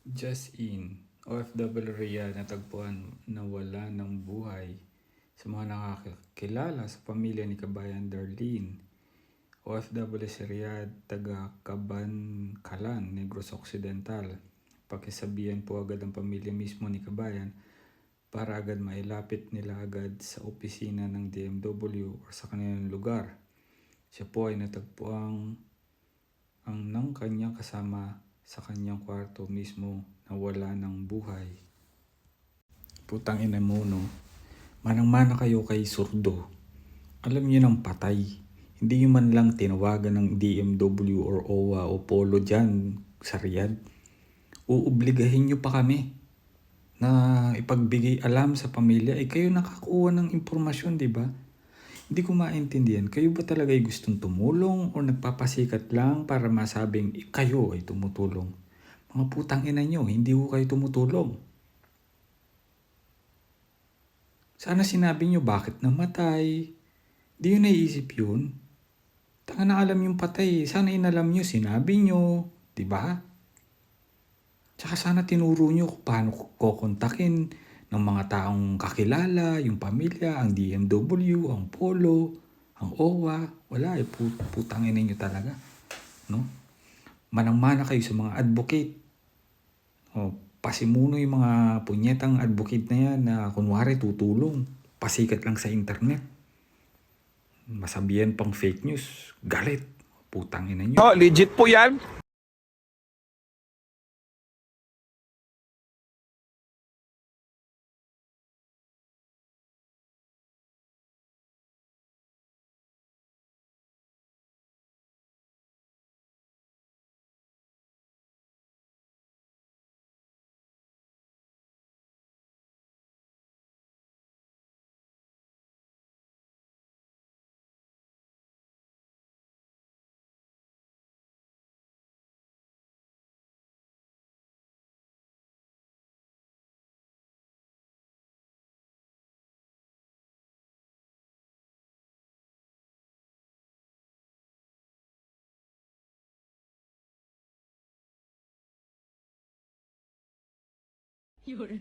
Just in, OFW Riyadh natagpuan na wala ng buhay sa mga nakakilala sa pamilya ni Kabayan Darlene. OFW si Riyadh, taga Kabankalan, Negros Occidental. Pakisabihan po agad ang pamilya mismo ni Kabayan para agad mailapit nila agad sa opisina ng DMW o sa kanilang lugar. Siya po ay natagpuan ng kanyang kasama sa kanyang kwarto mismo na wala ng buhay. Putang ina mo, no? Manang-mana kayo kay Surdo. Alam niyo ng patay. Hindi nyo man lang tinawagan ng DMW or OWA o Polo dyan sa Riyadh. Uubligahin nyo pa kami na ipagbigay alam sa pamilya. Kayo nakakuha ng impormasyon, di ba? Hindi ko maintindihan. Kayo ba talaga ay gustong tumulong o nagpapasikat lang para masabing kayo ay tumutulong? Mga putang ina nyo, hindi ko kayo tumutulong. Sana sinabi nyo bakit namatay. Di nyo naiisip yun. Tanga na alam yung patay. Sana inalam nyo, sinabi nyo. Diba? Tsaka sana tinuro nyo kung paano kukontakin ng mga taong kakilala, yung pamilya, ang DMW, ang Polo, ang OWA. Wala eh, putang ina nyo talaga. No? Manang-mana kayo sa mga advocate. Pasimuno yung mga punyetang advocate na yan na kunwari tutulong. Pasikat lang sa internet. Masabihan pang fake news. Galit. Putang ina nyo. Oh, legit po yan. Yun.